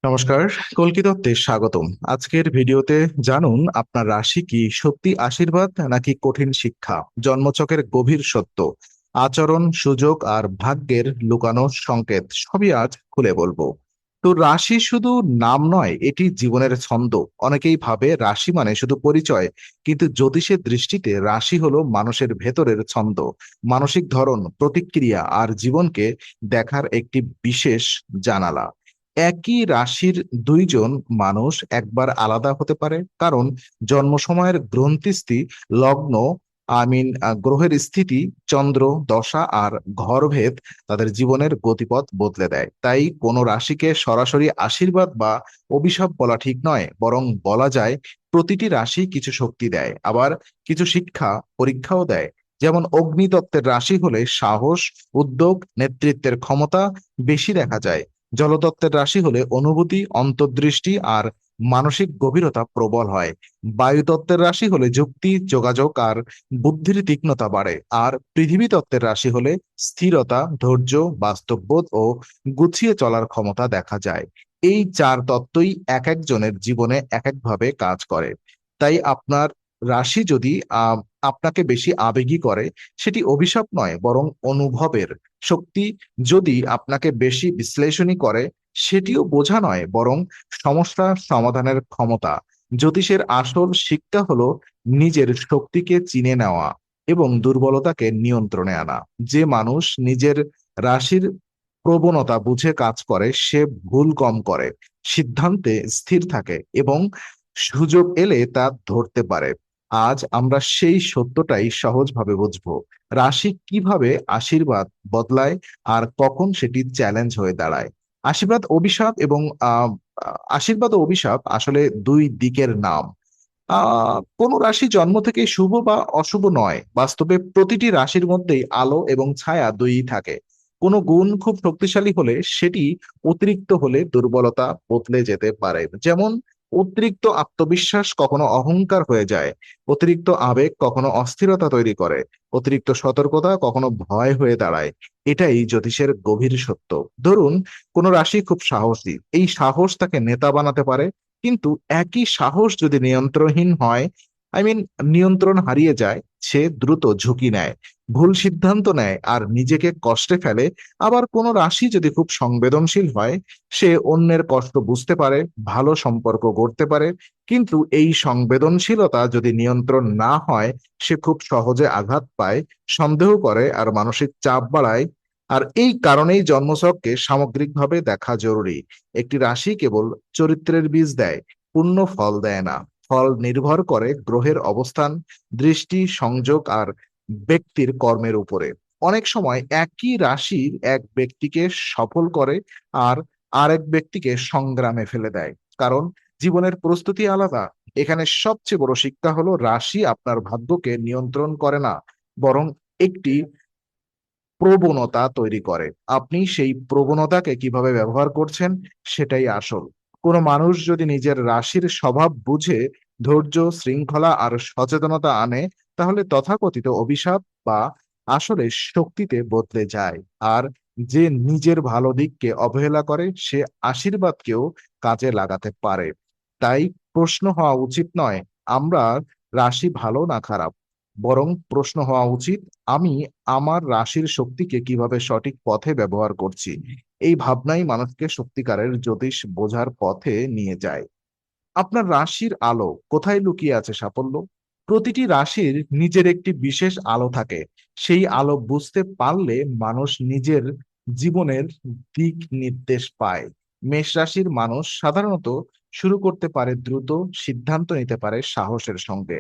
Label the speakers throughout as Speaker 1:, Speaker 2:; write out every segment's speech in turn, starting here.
Speaker 1: নমস্কার। কল্কি দত্তে স্বাগতম। আজকের ভিডিওতে জানুন আপনার রাশি কি সত্যি আশীর্বাদ নাকি কঠিন শিক্ষা, জন্মছকের গভীর সত্য, আচরণ, সুযোগ আর ভাগ্যের লুকানো সংকেত সবই আজ খুলে বলবো। তো রাশি শুধু নাম নয়, এটি জীবনের ছন্দ। অনেকেই ভাবে রাশি মানে শুধু পরিচয়, কিন্তু জ্যোতিষের দৃষ্টিতে রাশি হলো মানুষের ভেতরের ছন্দ, মানসিক ধরন, প্রতিক্রিয়া আর জীবনকে দেখার একটি বিশেষ জানালা। একই রাশির দুইজন মানুষ একবার আলাদা হতে পারে, কারণ জন্ম সময়ের গ্রন্থিস্থি, লগ্ন, গ্রহের স্থিতি, চন্দ্র দশা আর ঘরভেদ তাদের জীবনের গতিপথ বদলে দেয়। তাই কোনো রাশিকে সরাসরি আশীর্বাদ বা অভিশাপ বলা ঠিক নয়, বরং বলা যায় প্রতিটি রাশি কিছু শক্তি দেয়, আবার কিছু শিক্ষা পরীক্ষাও দেয়। যেমন অগ্নিতত্ত্বের রাশি হলে সাহস, উদ্যোগ, নেতৃত্বের ক্ষমতা বেশি দেখা যায়। জলতত্ত্বের রাশি হলে অনুভূতি, অন্তর্দৃষ্টি আর মানসিক গভীরতা প্রবল হয়। বায়ুতত্ত্বের রাশি হলে যুক্তি, যোগাযোগ আর বুদ্ধির তীক্ষ্ণতা বাড়ে। আর পৃথিবী তত্ত্বের রাশি হলে স্থিরতা, ধৈর্য, বাস্তববোধ ও গুছিয়ে চলার ক্ষমতা দেখা যায়। এই চার তত্ত্বই এক একজনের জীবনে এক একভাবে কাজ করে। তাই আপনার রাশি যদি আপনাকে বেশি আবেগী করে, সেটি অভিশাপ নয়, বরং অনুভবের শক্তি যদি আপনাকে বেশি বিশ্লেষণী করে, সেটিও বোঝা নয়, বরং সমস্যা সমাধানের ক্ষমতা। জ্যোতিষের আসল শিক্ষা হলো নিজের শক্তিকে চিনে নেওয়া এবং দুর্বলতাকে নিয়ন্ত্রণে আনা। যে মানুষ নিজের রাশির প্রবণতা বুঝে কাজ করে, সে ভুল কম করে, সিদ্ধান্তে স্থির থাকে এবং সুযোগ এলে তা ধরতে পারে। আজ আমরা সেই সত্যটাই সহজভাবে বুঝবো। রাশি কিভাবে আশীর্বাদ বদলায় আর কখন সেটি চ্যালেঞ্জ হয়ে দাঁড়ায়। আশীর্বাদ অভিশাপ এবং আহ আশীর্বাদ ও অভিশাপ আসলে দুই দিকের নাম। কোনো রাশি জন্ম থেকে শুভ বা অশুভ নয়। বাস্তবে প্রতিটি রাশির মধ্যেই আলো এবং ছায়া দুইই থাকে। কোনো গুণ খুব শক্তিশালী হলে সেটি অতিরিক্ত হলে দুর্বলতা বদলে যেতে পারে। যেমন অতিরিক্ত আত্মবিশ্বাস কখনো অহংকার হয়ে যায়, অতিরিক্ত আবেগ কখনো অস্থিরতা তৈরি করে, অতিরিক্ত সতর্কতা কখনো ভয় হয়ে দাঁড়ায়। এটাই জ্যোতিষের গভীর সত্য। ধরুন, কোনো রাশি খুব সাহসী, এই সাহস তাকে নেতা বানাতে পারে। কিন্তু একই সাহস যদি নিয়ন্ত্রণহীন হয়, আই মিন নিয়ন্ত্রণ হারিয়ে যায়, সে দ্রুত ঝুঁকি নেয়, ভুল সিদ্ধান্ত নেয় আর নিজেকে কষ্টে ফেলে। আবার কোনো রাশি যদি খুব সংবেদনশীল হয়, সে অন্যের কষ্ট বুঝতে পারে, ভালো সম্পর্ক গড়তে পারে। কিন্তু এই সংবেদনশীলতা যদি নিয়ন্ত্রণ না হয়, সে খুব সহজে আঘাত পায়, সন্দেহ করে আর মানসিক চাপ বাড়ায়। আর এই কারণেই জন্মছককে সামগ্রিকভাবে দেখা জরুরি। একটি রাশি কেবল চরিত্রের বীজ দেয়, পূর্ণ ফল দেয় না। ফল নির্ভর করে গ্রহের অবস্থান, দৃষ্টি, সংযোগ আর ব্যক্তির কর্মের উপরে। অনেক সময় একই রাশির এক ব্যক্তিকে সফল করে আর আরেক ব্যক্তিকে সংগ্রামে ফেলে দেয়, কারণ জীবনের প্রস্তুতি আলাদা। এখানে সবচেয়ে বড় শিক্ষা হলো রাশি আপনার ভাগ্যকে নিয়ন্ত্রণ করে না, বরং একটি প্রবণতা তৈরি করে। আপনি সেই প্রবণতাকে কিভাবে ব্যবহার করছেন, সেটাই আসল। কোনো মানুষ যদি নিজের রাশির স্বভাব বুঝে ধৈর্য, শৃঙ্খলা আর সচেতনতা আনে, তাহলে তথাকথিত অভিশাপ বা আসলে শক্তিতে বদলে যায়। আর যে নিজের ভালো দিককে অবহেলা করে, সে আশীর্বাদকেও কাজে লাগাতে পারে। তাই প্রশ্ন হওয়া উচিত নয় আমরা রাশি ভালো না খারাপ, বরং প্রশ্ন হওয়া উচিত আমি আমার রাশির শক্তিকে কিভাবে সঠিক পথে ব্যবহার করছি। এই ভাবনাই মানুষকে সত্যিকারের জ্যোতিষ বোঝার পথে নিয়ে যায়। আপনার রাশির আলো কোথায় লুকিয়ে আছে সাফল্য? প্রতিটি রাশির নিজের একটি বিশেষ আলো থাকে। সেই আলো বুঝতে পারলে মানুষ নিজের জীবনের দিক নির্দেশ পায়। মেষ রাশির মানুষ সাধারণত শুরু করতে পারে দ্রুত, সিদ্ধান্ত নিতে পারে সাহসের সঙ্গে।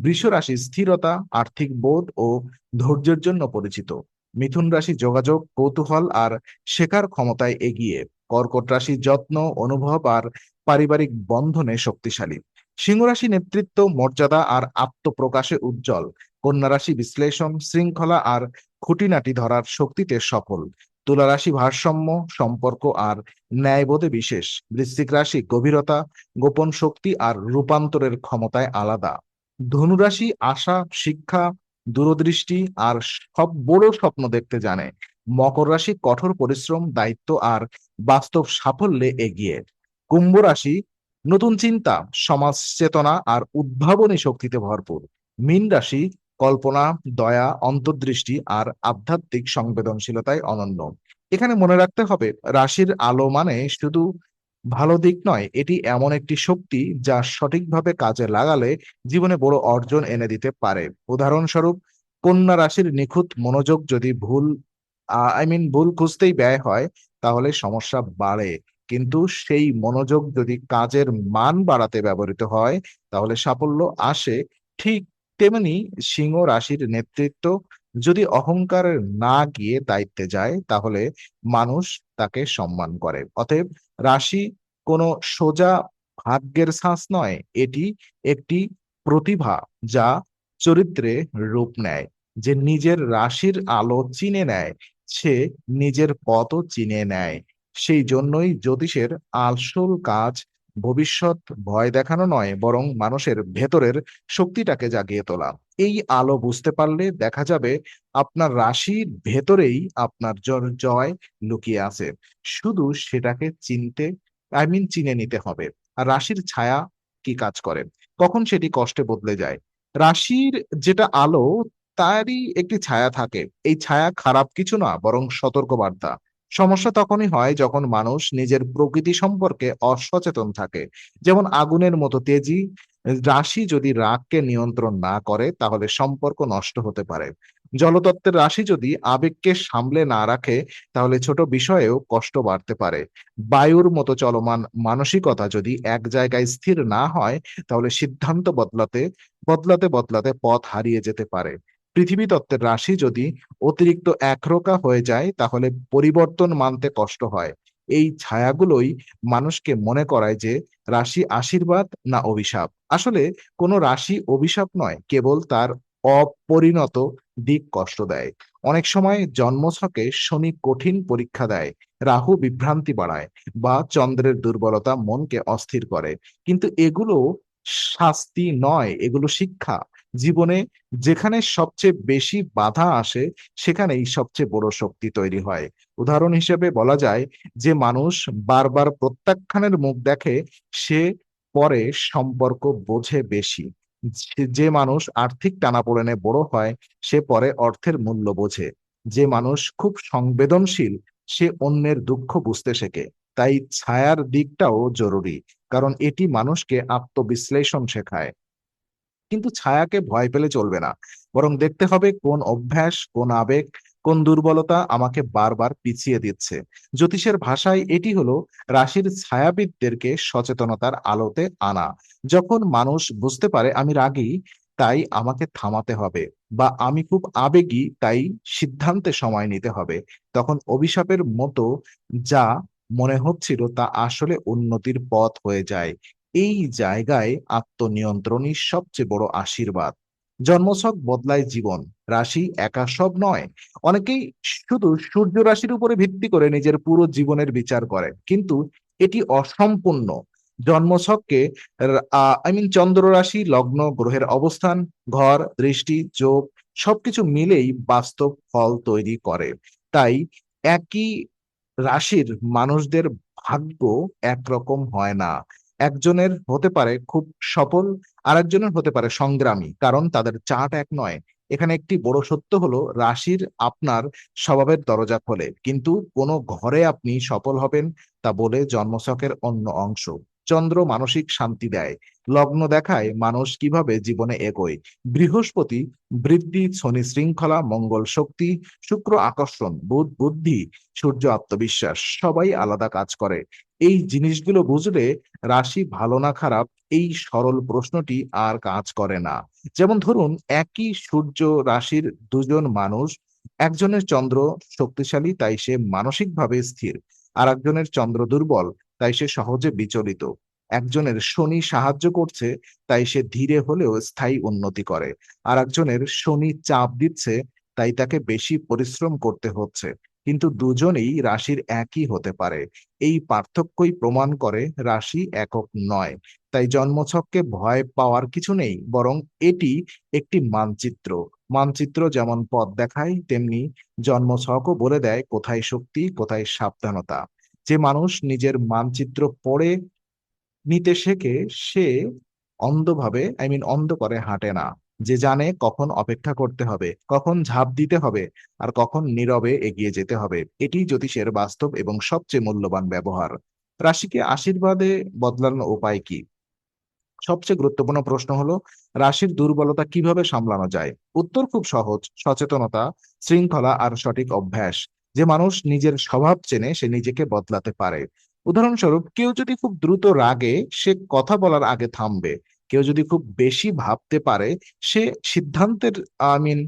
Speaker 1: বৃষ রাশি স্থিরতা, আর্থিক বোধ ও ধৈর্যের জন্য পরিচিত। মিথুন রাশি যোগাযোগ, কৌতূহল আর শেখার ক্ষমতায় এগিয়ে। কর্কট রাশি যত্ন, অনুভব আর পারিবারিক বন্ধনে শক্তিশালী। সিংহ রাশি নেতৃত্ব, মর্যাদা আর আত্মপ্রকাশে উজ্জ্বল। কন্যা রাশি বিশ্লেষণ, শৃঙ্খলা আর খুঁটিনাটি ধরার শক্তিতে সফল। তুলা রাশি ভারসাম্য, সম্পর্ক আর ন্যায়বোধে বিশেষ। বৃশ্চিক রাশি গভীরতা, গোপন শক্তি আর রূপান্তরের ক্ষমতায় আলাদা। ধনু রাশি আশা, শিক্ষা, দূরদৃষ্টি আর সব বড় স্বপ্ন দেখতে জানে। মকর রাশি কঠোর পরিশ্রম, দায়িত্ব আর বাস্তব সাফল্যে এগিয়ে। কুম্ভ রাশি নতুন চিন্তা, সমাজ চেতনা আর উদ্ভাবনী শক্তিতে ভরপুর। মীন রাশি কল্পনা, দয়া, অন্তর্দৃষ্টি আর আধ্যাত্মিক সংবেদনশীলতায় অনন্য। এখানে মনে রাখতে হবে, রাশির আলো মানে শুধু ভালো দিক নয়, এটি এমন একটি শক্তি যা সঠিকভাবে কাজে লাগালে জীবনে বড় অর্জন এনে দিতে পারে। উদাহরণস্বরূপ, কন্যা রাশির নিখুঁত মনোযোগ যদি ভুল খুঁজতেই ব্যয় হয়, তাহলে সমস্যা বাড়ে। কিন্তু সেই মনোযোগ যদি কাজের মান বাড়াতে ব্যবহৃত হয়, তাহলে সাফল্য আসে। ঠিক তেমনি সিংহ রাশির নেতৃত্ব যদি অহংকার না গিয়ে দায়িত্বে যায়, তাহলে মানুষ তাকে সম্মান করে। অতএব রাশি কোনো সোজা ভাগ্যের ছাঁচ নয়, এটি একটি প্রতিভা যা চরিত্রে রূপ নেয়। যে নিজের রাশির আলো চিনে নেয়, সে নিজের পথও চিনে নেয়। সেই জন্যই জ্যোতিষের আসল কাজ ভবিষ্যৎ ভয় দেখানো নয়, বরং মানুষের ভেতরের শক্তিটাকে জাগিয়ে তোলা। এই আলো বুঝতে পারলে দেখা যাবে আপনার রাশির ভেতরেই আপনার জয় লুকিয়ে আছে। শুধু সেটাকে চিনে নিতে হবে। আর রাশির ছায়া কি কাজ করে, কখন সেটি কষ্টে বদলে যায়। রাশির যেটা আলো, তারই একটি ছায়া থাকে। এই ছায়া খারাপ কিছু না, বরং সতর্কবার্তা। সমস্যা তখনই হয় যখন মানুষ নিজের প্রকৃতি সম্পর্কে অসচেতন থাকে। যেমন আগুনের মতো তেজি রাশি যদি রাগকে নিয়ন্ত্রণ না করে, তাহলে সম্পর্ক নষ্ট হতে পারে। জলতত্ত্বের রাশি যদি আবেগকে সামলে না রাখে, তাহলে ছোট বিষয়েও কষ্ট বাড়তে পারে। বায়ুর মতো চলমান মানসিকতা যদি এক জায়গায় স্থির না হয়, তাহলে সিদ্ধান্ত বদলাতে পথ হারিয়ে যেতে পারে। পৃথিবী তত্ত্বের রাশি যদি অতিরিক্ত একরোখা হয়ে যায়, তাহলে পরিবর্তন মানতে কষ্ট হয়। এই ছায়াগুলোই মানুষকে মনে করায় যে রাশি আশীর্বাদ না অভিশাপ। আসলে কোনো রাশি অভিশাপ নয়, কেবল তার অপরিণত দিক কষ্ট দেয়। অনেক সময় জন্মছকে শনি কঠিন পরীক্ষা দেয়, রাহু বিভ্রান্তি বাড়ায়, বা চন্দ্রের দুর্বলতা মনকে অস্থির করে। কিন্তু এগুলো শাস্তি নয়, এগুলো শিক্ষা। জীবনে যেখানে সবচেয়ে বেশি বাধা আসে, সেখানেই সবচেয়ে বড় শক্তি তৈরি হয়। উদাহরণ হিসেবে বলা যায়, যে মানুষ বারবার প্রত্যাখ্যানের মুখ দেখে, সে পরে সম্পর্ক বোঝে বেশি। যে মানুষ আর্থিক টানাপোড়েনে বড় হয়, সে পরে অর্থের মূল্য বোঝে। যে মানুষ খুব সংবেদনশীল, সে অন্যের দুঃখ বুঝতে শেখে। তাই ছায়ার দিকটাও জরুরি, কারণ এটি মানুষকে আত্মবিশ্লেষণ শেখায়। কিন্তু ছায়াকে ভয় পেলে চলবে না, বরং দেখতে হবে কোন অভ্যাস, কোন আবেগ, কোন দুর্বলতা আমাকে বারবার পিছিয়ে দিচ্ছে। জ্যোতিষের ভাষায় এটি হলো রাশির ছায়াবিদদেরকে সচেতনতার আলোতে আনা। যখন মানুষ বুঝতে পারে আমি রাগী, তাই আমাকে থামাতে হবে, বা আমি খুব আবেগী, তাই সিদ্ধান্তে সময় নিতে হবে, তখন অভিশাপের মতো যা মনে হচ্ছিল তা আসলে উন্নতির পথ হয়ে যায়। এই জায়গায় আত্মনিয়ন্ত্রণই সবচেয়ে বড় আশীর্বাদ। জন্মছক বদলায় জীবন, রাশি একা সব নয়। অনেকেই শুধু সূর্য রাশির উপরে ভিত্তি করে নিজের পুরো জীবনের বিচার করে, কিন্তু এটি অসম্পূর্ণ। জন্মছককে চন্দ্র রাশি, লগ্ন, গ্রহের অবস্থান, ঘর, দৃষ্টি, যোগ সবকিছু মিলেই বাস্তব ফল তৈরি করে। তাই একই রাশির মানুষদের ভাগ্য একরকম হয় না। একজনের হতে পারে খুব সফল, আরেকজনের হতে পারে সংগ্রামী, কারণ তাদের চার্ট এক নয়। এখানে একটি বড় সত্য হলো, রাশির আপনার স্বভাবের দরজা খোলে, কিন্তু কোন ঘরে আপনি সফল হবেন তা বলে জন্মছকের অন্য অংশ। চন্দ্র মানসিক শান্তি দেয়, লগ্ন দেখায় মানুষ কিভাবে জীবনে এগোয়, বৃহস্পতি বৃদ্ধি, শনি শৃঙ্খলা, মঙ্গল শক্তি, শুক্র আকর্ষণ, বুধ বুদ্ধি, সূর্য আত্মবিশ্বাস। সবাই আলাদা কাজ করে। এই জিনিসগুলো বুঝলে রাশি ভালো না খারাপ, এই সরল প্রশ্নটি আর কাজ করে না। যেমন ধরুন, একই সূর্য রাশির দুজন মানুষ, একজনের চন্দ্র শক্তিশালী, তাই সে মানসিকভাবে স্থির। আর একজনের চন্দ্র দুর্বল, তাই সে সহজে বিচলিত। একজনের শনি সাহায্য করছে, তাই সে ধীরে হলেও স্থায়ী উন্নতি করে। আর একজনের শনি চাপ দিচ্ছে, তাই তাকে বেশি পরিশ্রম করতে হচ্ছে। কিন্তু দুজনেই রাশির একই হতে পারে। এই পার্থক্যই প্রমাণ করে রাশি একক নয়। তাই জন্মছককে ভয় পাওয়ার কিছু নেই, বরং এটি একটি মানচিত্র। মানচিত্র যেমন পথ দেখায়, তেমনি জন্মছকও বলে দেয় কোথায় শক্তি, কোথায় সাবধানতা। যে মানুষ নিজের মানচিত্র পড়ে নিতে শেখে সে অন্ধভাবে অন্ধ করে হাঁটে না। যে জানে কখন অপেক্ষা করতে হবে, কখন ঝাঁপ দিতে হবে, আর কখন নীরবে এগিয়ে যেতে হবে। এটি জ্যোতিষের বাস্তব এবং সবচেয়ে মূল্যবান ব্যবহার। রাশিকে আশীর্বাদে বদলানোর উপায় কি? সবচেয়ে গুরুত্বপূর্ণ প্রশ্ন হলো, রাশির দুর্বলতা কিভাবে সামলানো যায়? উত্তর খুব সহজ: সচেতনতা, শৃঙ্খলা আর সঠিক অভ্যাস। যে মানুষ নিজের স্বভাব চেনে সে নিজেকে বদলাতে পারে। উদাহরণস্বরূপ, কেউ যদি খুব দ্রুত রাগে, সে কথা বলার আগে থামবে। কেউ যদি খুব বেশি ভাবতে পারে, সে সিদ্ধান্তের আই মিন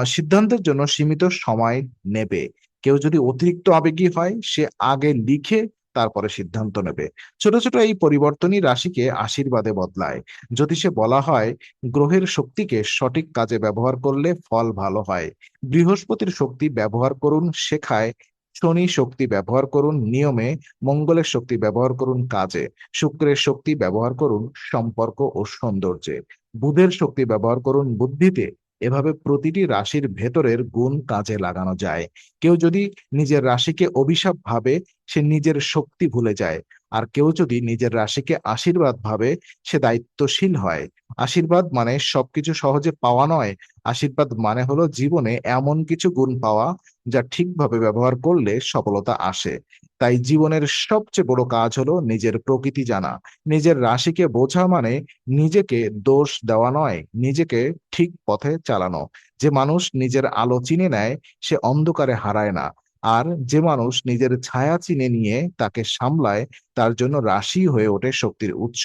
Speaker 1: সিদ্ধান্তের জন্য সীমিত সময় নেবে। কেউ যদি অতিরিক্ত আবেগী হয়, সে আগে লিখে তারপরে সিদ্ধান্ত নেবে। ছোট ছোট এই পরিবর্তনই রাশিকে আশীর্বাদে বদলায়। জ্যোতিষে বলা হয়, গ্রহের শক্তিকে সঠিক কাজে ব্যবহার করলে ফল ভালো হয়। বৃহস্পতির শক্তি ব্যবহার করুন শেখায়, শনি শক্তি ব্যবহার করুন নিয়মে, মঙ্গলের শক্তি ব্যবহার করুন কাজে, শুক্রের শক্তি ব্যবহার করুন সম্পর্ক ও সৌন্দর্যে, বুধের শক্তি ব্যবহার করুন বুদ্ধিতে। এভাবে প্রতিটি রাশির ভেতরের গুণ কাজে লাগানো যায়। কেউ যদি নিজের রাশিকে অভিশাপ ভাবে, সে নিজের শক্তি ভুলে যায়। আর কেউ যদি নিজের রাশিকে আশীর্বাদ ভাবে, সে দায়িত্বশীল হয়। আশীর্বাদ মানে সবকিছু সহজে পাওয়া নয়। আশীর্বাদ মানে হলো জীবনে এমন কিছু গুণ পাওয়া যা ঠিকভাবে ব্যবহার করলে সফলতা আসে। তাই জীবনের সবচেয়ে বড় কাজ হলো নিজের প্রকৃতি জানা। নিজের রাশিকে বোঝা মানে নিজেকে দোষ দেওয়া নয়, নিজেকে ঠিক পথে চালানো। যে মানুষ নিজের আলো চিনে নেয়, সে অন্ধকারে হারায় না। আর যে মানুষ নিজের ছায়া চিনে নিয়ে তাকে সামলায়, তার জন্য রাশি হয়ে ওঠে শক্তির উৎস।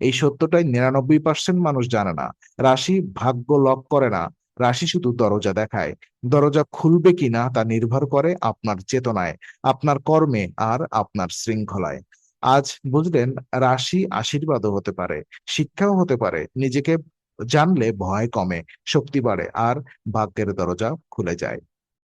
Speaker 1: এই সত্যটাই ৯৯% মানুষ জানে না। রাশি ভাগ্য লক করে না, রাশি শুধু দরজা দেখায়। দরজা খুলবে কিনা তা নির্ভর করে আপনার চেতনায়, আপনার কর্মে আর আপনার শৃঙ্খলায়। আজ বুঝলেন, রাশি আশীর্বাদও হতে পারে, শিক্ষাও হতে পারে। নিজেকে জানলে ভয় কমে, শক্তি বাড়ে আর ভাগ্যের দরজা খুলে যায়।